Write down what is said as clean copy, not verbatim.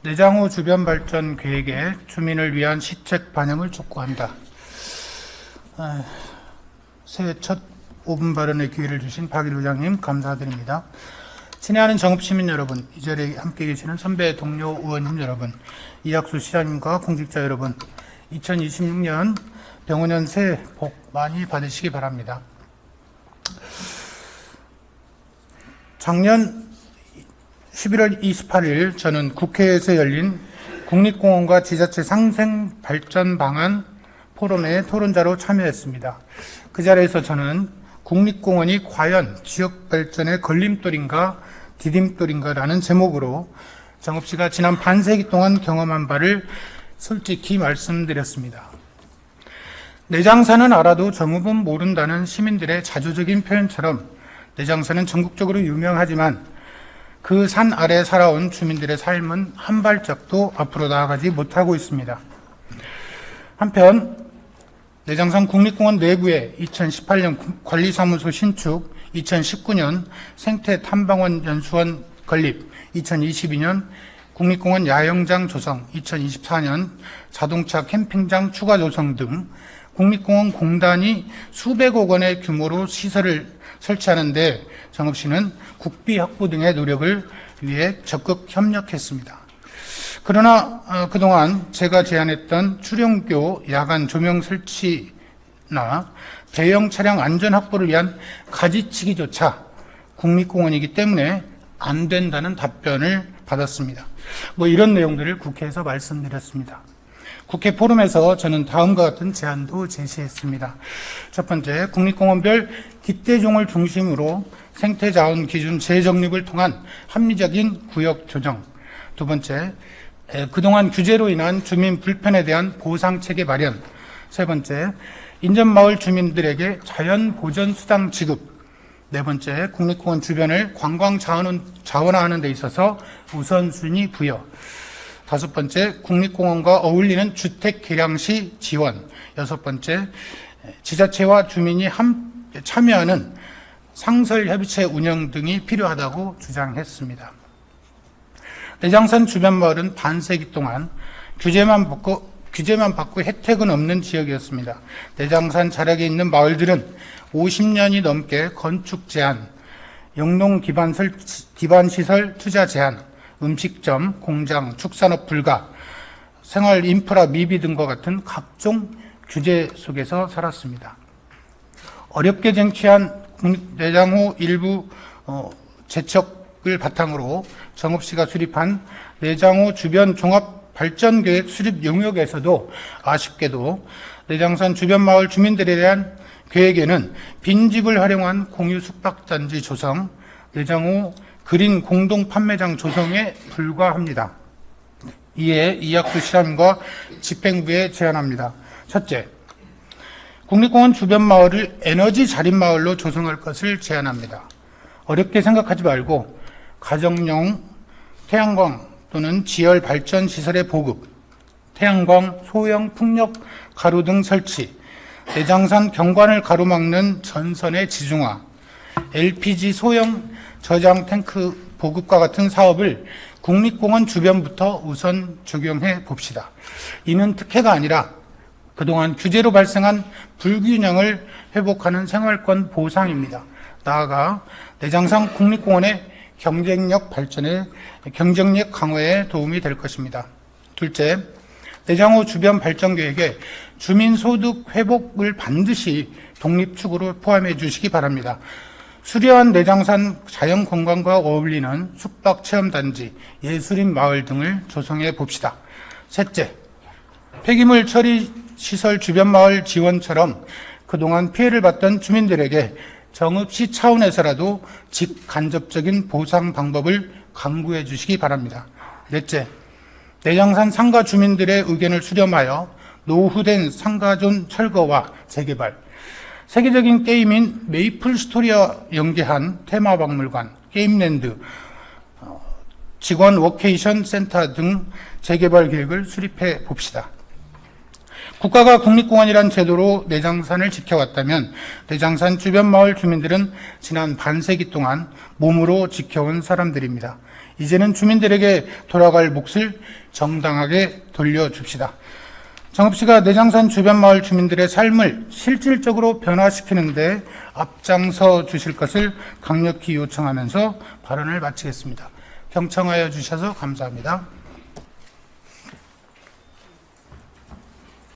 내장호 주변 발전 계획에 주민을 위한 시책 반영을 촉구한다. 새해 첫 5분 발언의 기회를 주신 박일 의장님 감사드립니다. 친애하는 정읍시민 여러분, 이 자리에 함께 계시는 선배 동료 의원님 여러분, 이학수 시장님과 공직자 여러분, 2026년 병원년 새해 복 많이 받으시기 바랍니다. 작년 11월 28일 저는 국회에서 열린 국립공원과 지자체 상생 발전 방안 포럼에 토론자로 참여했습니다. 그 자리에서 저는 국립공원이 과연 지역 발전의 걸림돌인가 디딤돌인가라는 제목으로 정읍시가 지난 반세기 동안 경험한 바를 솔직히 말씀드렸습니다. 내장산은 알아도 정읍은 모른다는 시민들의 자조적인 표현처럼 내장산은 전국적으로 유명하지만 그 산 아래 살아온 주민들의 삶은 한 발짝도 앞으로 나아가지 못하고 있습니다. 한편 내장산 국립공원 내부에 2018년 관리사무소 신축, 2019년 생태탐방원 연수원 건립, 2022년 국립공원 야영장 조성, 2024년 자동차 캠핑장 추가 조성 등 국립공원 공단이 수백억 원의 규모로 시설을 설치하는데 정읍시는 국비 확보 등의 노력을 위해 적극 협력했습니다. 그러나 그동안 제가 제안했던 출영교 야간 조명 설치나 대형 차량 안전 확보를 위한 가지치기조차 국립공원이기 때문에 안 된다는 답변을 받았습니다. 이런 내용들을 국회에서 말씀드렸습니다. 국회 포럼에서 저는 다음과 같은 제안도 제시했습니다. 첫 번째, 국립공원별 기대종을 중심으로 생태자원 기준 재정립을 통한 합리적인 구역 조정. 두 번째, 그동안 규제로 인한 주민 불편에 대한 보상체계 마련. 세 번째, 인접마을 주민들에게 자연보전수당 지급. 네 번째, 국립공원 주변을 관광 자원화하는 데 있어서 우선순위 부여. 다섯 번째, 국립공원과 어울리는 주택 개량 시 지원. 여섯 번째, 지자체와 주민이 참여하는 상설협의체 운영 등이 필요하다고 주장했습니다. 내장산 주변 마을은 반세기 동안 규제만 받고 혜택은 없는 지역이었습니다. 내장산 자락에 있는 마을들은 50년이 넘게 건축 제한, 영농 기반 시설 투자 제한, 음식점, 공장, 축산업 불가, 생활 인프라 미비 등과 같은 각종 규제 속에서 살았습니다. 어렵게 쟁취한 내장호 일부 재척을 바탕으로 정읍시가 수립한 내장호 주변 종합 발전계획 수립 용역에서도 아쉽게도 내장산 주변 마을 주민들에 대한 계획에는 빈집을 활용한 공유 숙박단지 조성, 내장호 그린 공동 판매장 조성에 불과합니다. 이에 이학수 시장님과 집행부에 제안합니다. 첫째, 국립공원 주변 마을을 에너지 자립마을로 조성할 것을 제안합니다. 어렵게 생각하지 말고 가정용 태양광 또는 지열 발전 시설의 보급, 태양광 소형 풍력 가로 등 설치, 내장산 경관을 가로막는 전선의 지중화, LPG 소형 저장 탱크 보급과 같은 사업을 국립공원 주변부터 우선 적용해 봅시다. 이는 특혜가 아니라 그동안 규제로 발생한 불균형을 회복하는 생활권 보상입니다. 나아가 내장산 국립공원의 경쟁력 발전에 경쟁력 강화에 도움이 될 것입니다. 둘째, 내장호 주변 발전 계획에 주민 소득 회복을 반드시 독립축으로 포함해 주시기 바랍니다. 수려한 내장산 자연관광과 어울리는 숙박체험단지, 예술인 마을 등을 조성해 봅시다. 셋째, 폐기물 처리 시설 주변 마을 지원처럼 그동안 피해를 봤던 주민들에게 정읍시 차원에서라도 직간접적인 보상 방법을 강구해 주시기 바랍니다. 넷째, 내장산 상가 주민들의 의견을 수렴하여 노후된 상가존 철거와 재개발, 세계적인 게임인 메이플 스토리와 연계한 테마박물관, 게임랜드, 직원 워케이션 센터 등 재개발 계획을 수립해 봅시다. 국가가 국립공원이란 제도로 내장산을 지켜왔다면 내장산 주변 마을 주민들은 지난 반세기 동안 몸으로 지켜온 사람들입니다. 이제는 주민들에게 돌아갈 몫을 정당하게 돌려줍시다. 정읍시가 내장산 주변 마을 주민들의 삶을 실질적으로 변화시키는데 앞장서 주실 것을 강력히 요청하면서 발언을 마치겠습니다. 경청하여 주셔서 감사합니다.